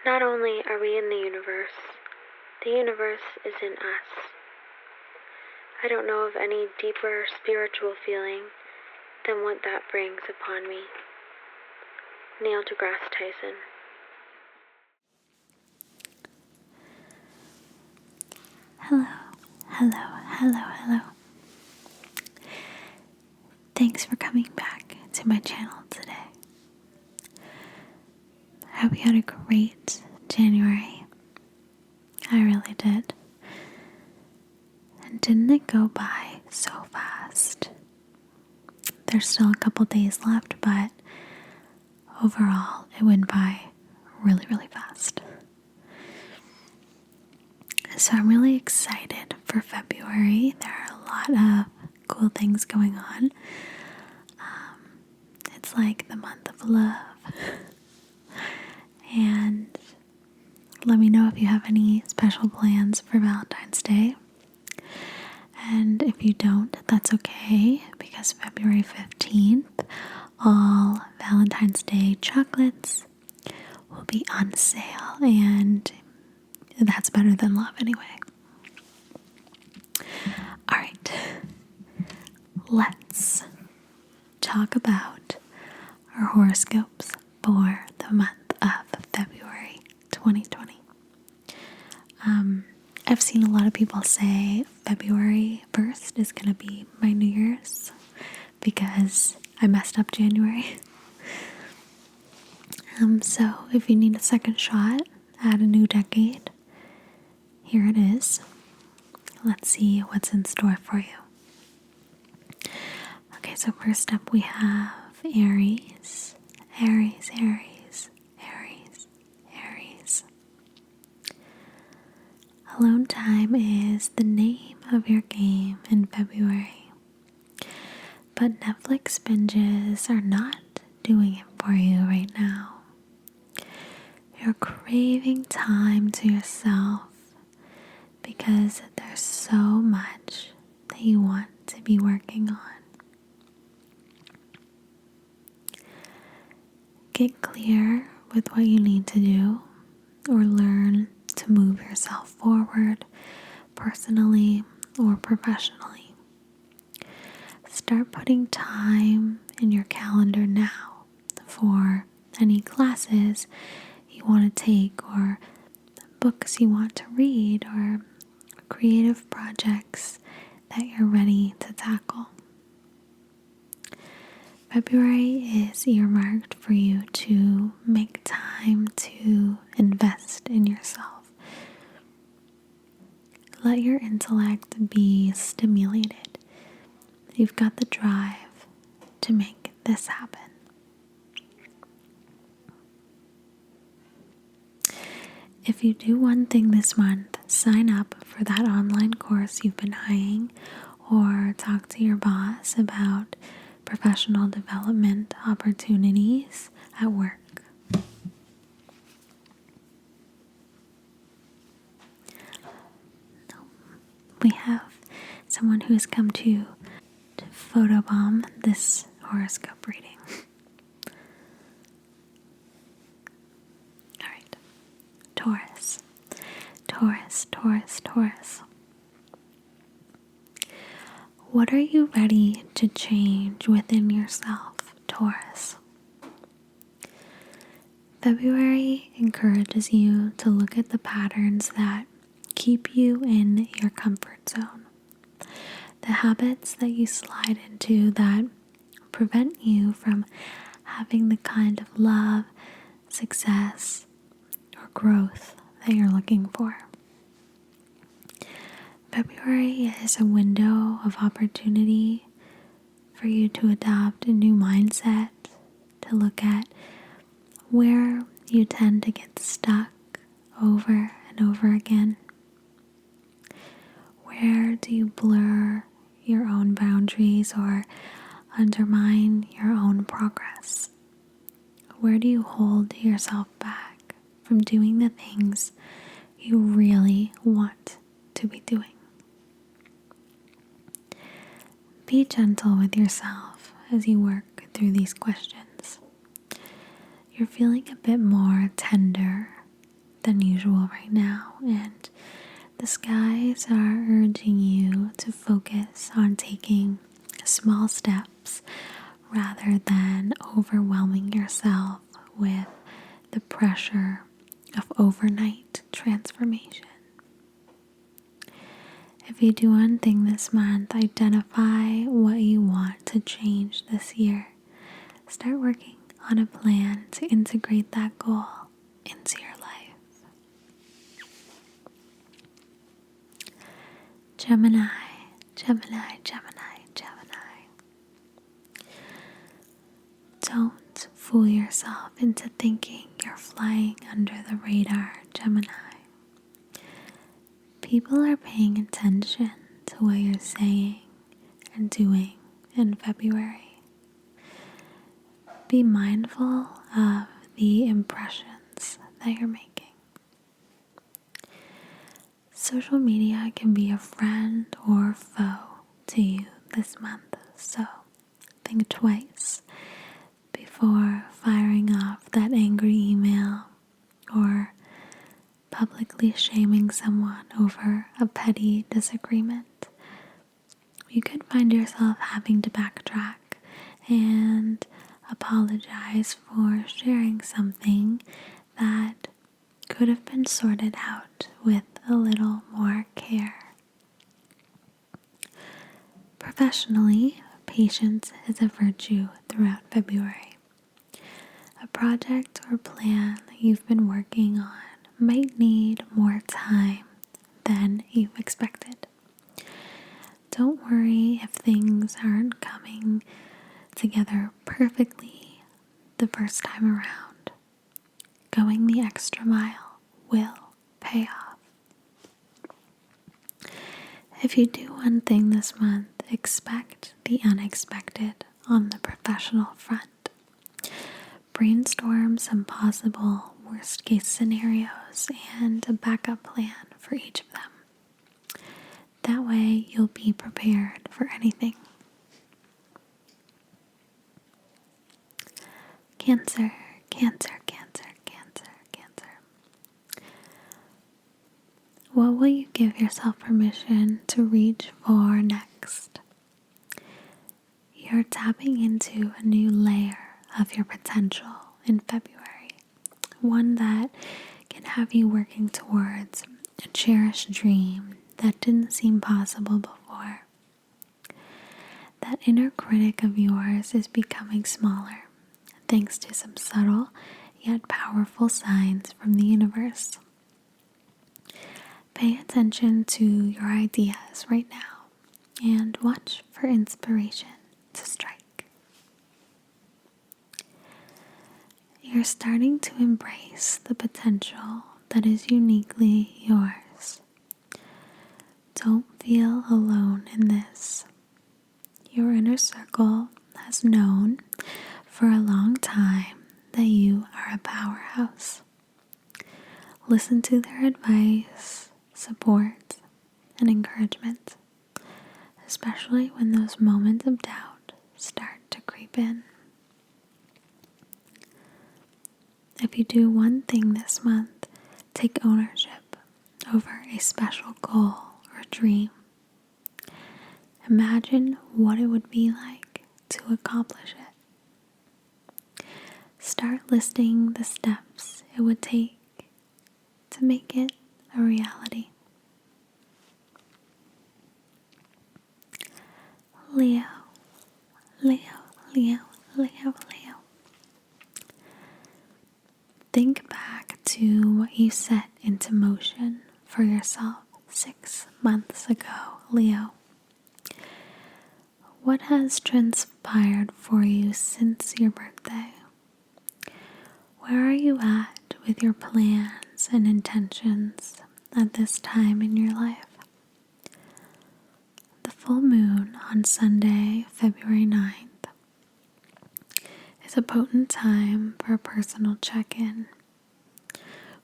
Not only are we in the universe is in us. I don't know of any deeper spiritual feeling than what that brings upon me. Neil deGrasse Tyson. Hello. Thanks for coming back to my channel today. I hope you had a great January. I really did. And didn't it go by so fast? There's still a couple days left, but overall it went by really, really fast. So I'm really excited for February. There are a lot of cool things going on. It's like the month of love. And let me know if you have any special plans for Valentine's Day. And if you don't, that's okay, because February 15th, all Valentine's Day chocolates will be on sale, and that's better than love anyway. Alright, let's talk about our horoscopes for the month of February 2020. I've seen a lot of people say February 1st is going to be my New Year's because I messed up January. So if you need a second shot at a new decade, here it is. Let's see what's in store for you. Okay, so first up we have Aries. Aries. Alone time is the name of your game in February. But Netflix binges are not doing it for you right now. You're craving time to yourself because there's so much that you want to be working on. Get clear with what you need to do or learn to move yourself forward personally or professionally. Start putting time in your calendar now for any classes you want to take or books you want to read or creative projects that you're ready to tackle. February is earmarked for you to make time to invest in yourself. Let your intellect be stimulated. You've got the drive to make this happen. If you do one thing this month, sign up for that online course you've been eyeing or talk to your boss about professional development opportunities at work. We have someone who has come to photobomb this horoscope reading. Alright, Taurus. What are you ready to change within yourself, Taurus? February encourages you to look at the patterns that keep you in your comfort zone. The habits that you slide into that prevent you from having the kind of love, success, or growth that you're looking for. February is a window of opportunity for you to adopt a new mindset, to look at where you tend to get stuck over and over again. Where do you blur your own boundaries or undermine your own progress? Where do you hold yourself back from doing the things you really want to be doing? Be gentle with yourself as you work through these questions. You're feeling a bit more tender than usual right now, and the skies are urging you to focus on taking small steps rather than overwhelming yourself with the pressure of overnight transformation. If you do one thing this month, identify what you want to change this year. Start working on a plan to integrate that goal into your life. Gemini, Gemini, Gemini, Gemini. Don't fool yourself into thinking you're flying under the radar, Gemini. People are paying attention to what you're saying and doing in February. Be mindful of the impressions that you're making. Social media can be a friend or foe to you this month, so think twice before firing off that angry email or publicly shaming someone over a petty disagreement. You could find yourself having to backtrack and apologize for sharing something that could have been sorted out with a little more care. Professionally, patience is a virtue throughout February. A project or plan that you've been working on might need more time than you expected. Don't worry if things aren't coming together perfectly the first time around. Going the extra mile will pay off. If you do one thing this month, expect the unexpected on the professional front. Brainstorm some possible worst-case scenarios and a backup plan for each of them. That way, you'll be prepared for anything. Cancer, Cancer, Cancer, Cancer, Cancer. What will you give yourself permission to reach for next? You're tapping into a new layer of your potential in February. One that can have you working towards a cherished dream that didn't seem possible before. That inner critic of yours is becoming smaller, thanks to some subtle yet powerful signs from the universe. Pay attention to your ideas right now and watch for inspiration to strike. You're starting to embrace the potential that is uniquely yours. Don't feel alone in this. Your inner circle has known for a long time that you are a powerhouse. Listen to their advice, support, and encouragement, especially when those moments of doubt start to creep in. If you do one thing this month, take ownership over a special goal or dream. Imagine what it would be like to accomplish it. Start listing the steps it would take to make it a reality. Leo, Leo, Leo, Leo, Leo. Think back to what you set into motion for yourself 6 months ago, Leo. What has transpired for you since your birthday? Where are you at with your plans and intentions at this time in your life? The full moon on Sunday, February 9th, is a potent time for a personal check-in.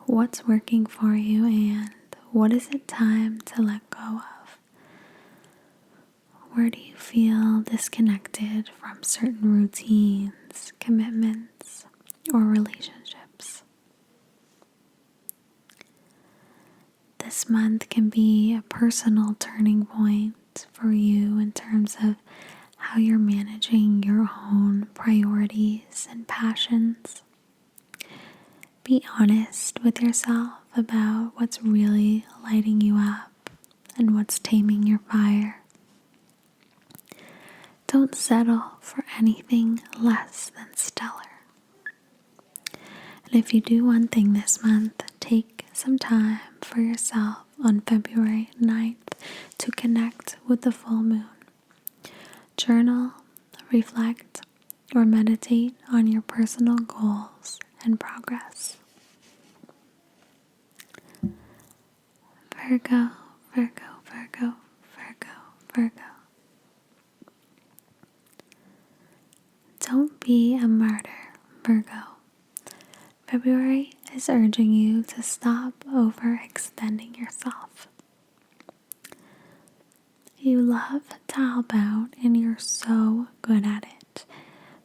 What's working for you and what is it time to let go of? Where do you feel disconnected from certain routines, commitments, or relationships? this month can be a personal turning point for you in terms of how you're managing your own priorities and passions. Be honest with yourself about what's really lighting you up and what's taming your fire. Don't settle for anything less than stellar. And if you do one thing this month, take some time for yourself on February 9th to connect with the full moon. Journal, reflect, or meditate on your personal goals and progress. Virgo, Virgo, Virgo, Virgo, Virgo. Don't be a martyr, Virgo. February is urging you to stop overextending yourself. You love to help out and you're so good at it.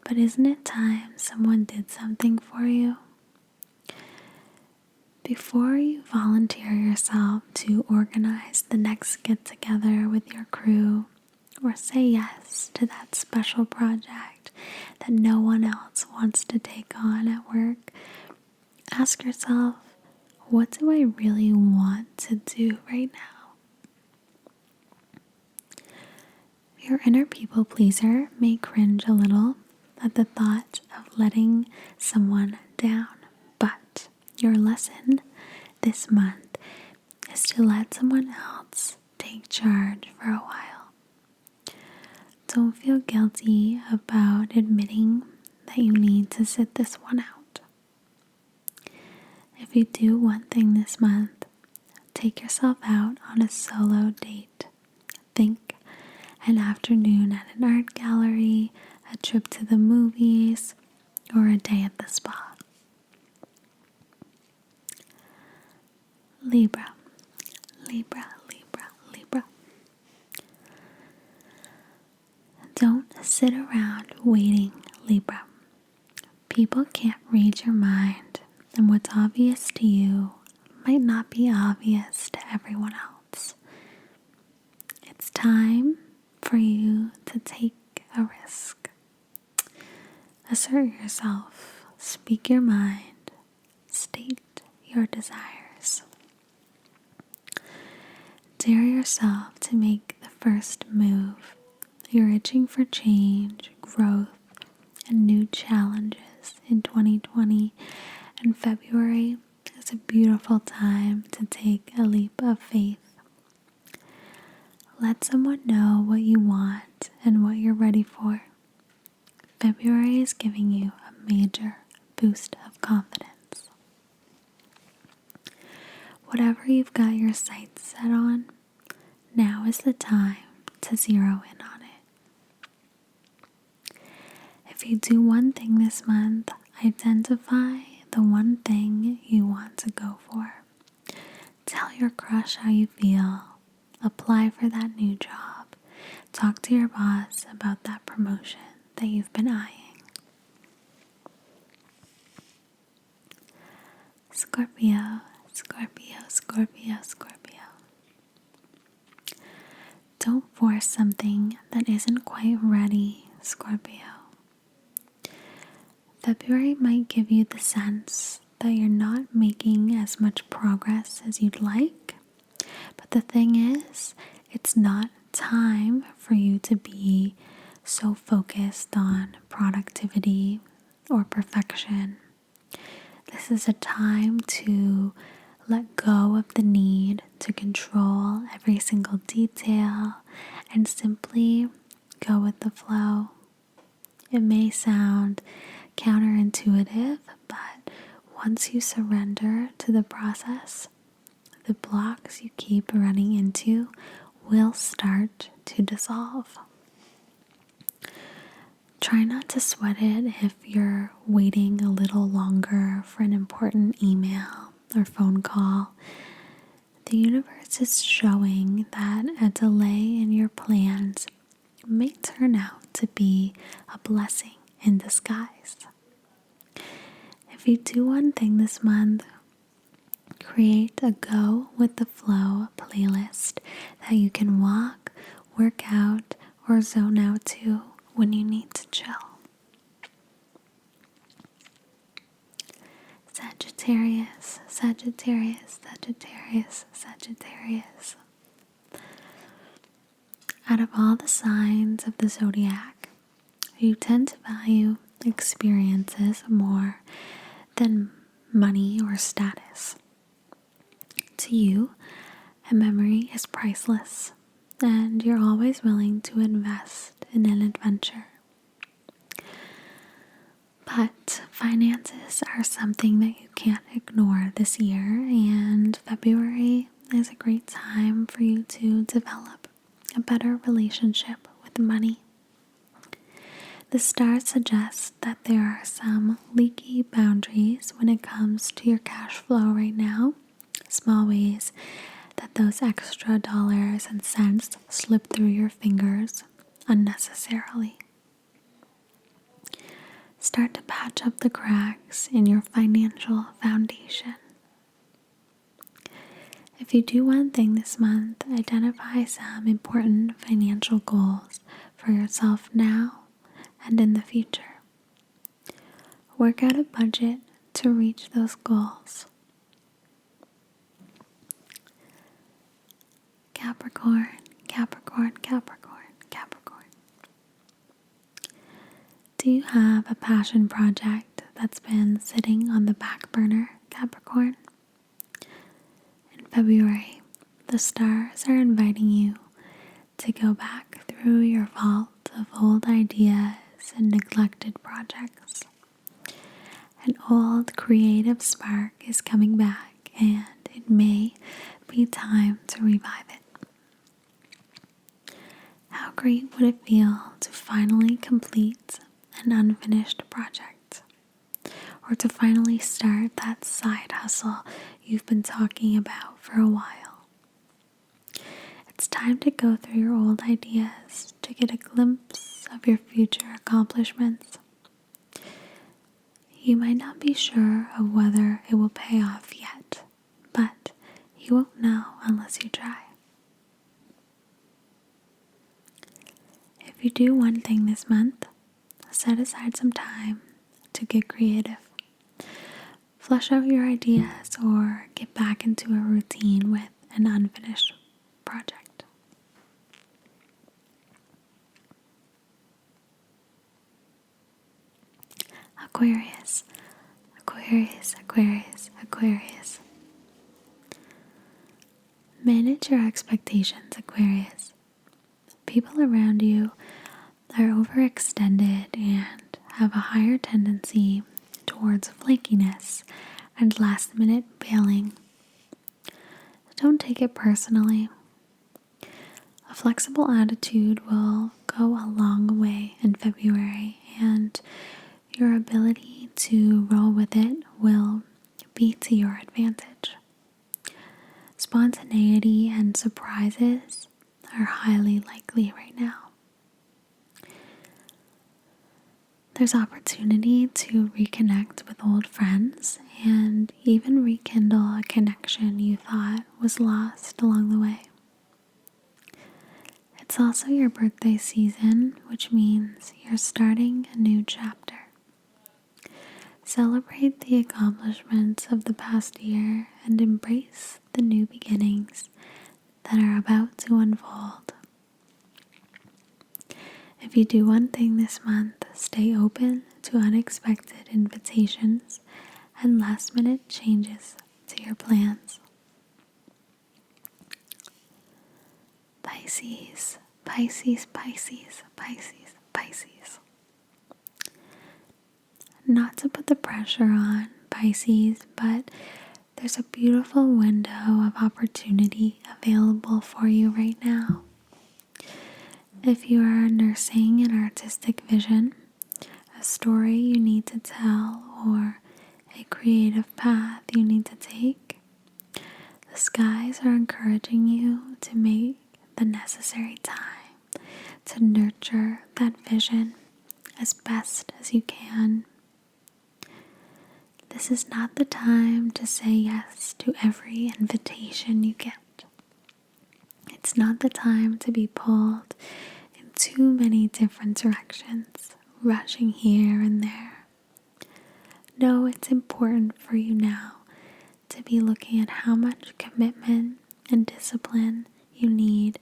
But isn't it time someone did something for you? Before you volunteer yourself to organize the next get-together with your crew, or say yes to that special project that no one else wants to take on at work, ask yourself, what do I really want to do right now? Your inner people pleaser may cringe a little at the thought of letting someone down, but your lesson this month is to let someone else take charge for a while. Don't feel guilty about admitting that you need to sit this one out. If you do one thing this month, take yourself out on a solo date. Think an afternoon at an art gallery, a trip to the movies, or a day at the spa. Libra, Libra, Libra, Libra. Don't sit around waiting, Libra. People can't read your mind, and what's obvious to you might not be obvious to everyone else. It's time for you to take a risk. Assert yourself, speak your mind, state your desires. Dare yourself to make the first move. You're itching for change, growth, and new challenges in 2020, and February is a beautiful time to take a leap of faith. Let someone know what you want and what you're ready for. February is giving you a major boost of confidence. Whatever you've got your sights set on, now is the time to zero in on it. If you do one thing this month, identify the one thing you want to go for. Tell your crush how you feel. Apply for that new job. Talk to your boss about that promotion that you've been eyeing. Scorpio, Scorpio, Scorpio, Scorpio. Don't force something that isn't quite ready, Scorpio. February might give you the sense that you're not making as much progress as you'd like, but the thing is, it's not time for you to be so focused on productivity or perfection. This is a time to let go of the need to control every single detail and simply go with the flow. It may sound counterintuitive, but once you surrender to the process, the blocks you keep running into will start to dissolve. Try not to sweat it if you're waiting a little longer for an important email or phone call. The universe is showing that a delay in your plans may turn out to be a blessing in disguise. If you do one thing this month, Create a Go with the Flow playlist that you can walk, work out, or zone out to when you need to chill. Sagittarius, Sagittarius, Sagittarius, Sagittarius. Out of all the signs of the zodiac, you tend to value experiences more than money or status. To you, a memory is priceless, and you're always willing to invest in an adventure. But finances are something that you can't ignore this year, and February is a great time for you to develop a better relationship with money. The stars suggest that there are some leaky boundaries when it comes to your cash flow right now, small ways that those extra dollars and cents slip through your fingers unnecessarily. Start to patch up the cracks in your financial foundation. If you do one thing this month, identify some important financial goals for yourself now and in the future. Work out a budget to reach those goals. Capricorn, Capricorn, Capricorn, Capricorn. Do you have a passion project that's been sitting on the back burner, Capricorn? In February, the stars are inviting you to go back through your vault of old ideas and neglected projects. An old creative spark is coming back, and it may be time to revive it. How great would it feel to finally complete an unfinished project, or to finally start that side hustle you've been talking about for a while? It's time to go through your old ideas to get a glimpse of your future accomplishments. You might not be sure of whether it will pay off yet, but you won't know unless you try. If you do one thing this month, set aside some time to get creative. Flesh out your ideas or get back into a routine with an unfinished project. Aquarius, Aquarius, Aquarius, Aquarius. Manage your expectations, Aquarius. People around you are overextended and have a higher tendency towards flakiness and last-minute bailing. Don't take it personally. A flexible attitude will go a long way in February, and your ability to roll with it will be to your advantage. Spontaneity and surprises are highly likely right now. There's opportunity to reconnect with old friends and even rekindle a connection you thought was lost along the way. It's also your birthday season, which means you're starting a new chapter. Celebrate the accomplishments of the past year and embrace the new beginnings that are about to unfold. If you do one thing this month, stay open to unexpected invitations and last-minute changes to your plans. Pisces, Pisces, Pisces, Pisces, Pisces. Not to put the pressure on, Pisces, but there's a beautiful window of opportunity available for you right now. If you are nursing an artistic vision, a story you need to tell, or a creative path you need to take, the skies are encouraging you to make the necessary time to nurture that vision as best as you can. This is not the time to say yes to every invitation you get. It's not the time to be pulled in too many different directions, rushing here and there. No, it's important for you now to be looking at how much commitment and discipline you need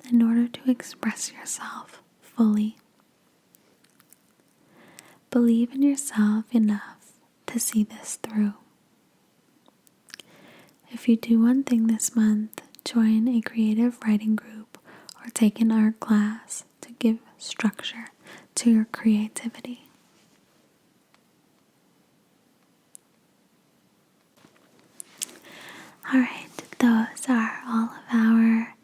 in order to express yourself fully. Believe in yourself enough to see this through. If you do one thing this month, join a creative writing group or take an art class to give structure to your creativity. Alright, those are all of our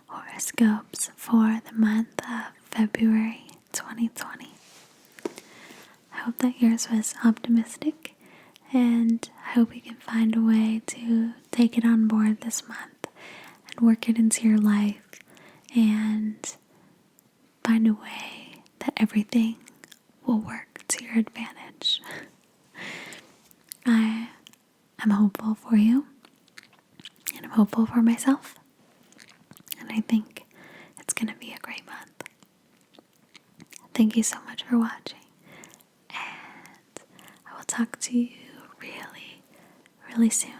horoscopes for the month of February 2020. I hope that yours was optimistic, and I hope you can find a way to take it on board this month and work it into your life and find a way that everything will work to your advantage. I am hopeful for you, and I'm hopeful for myself, and I think it's going to be a great month. Thank you so much for watching, and I will talk to you really, really soon.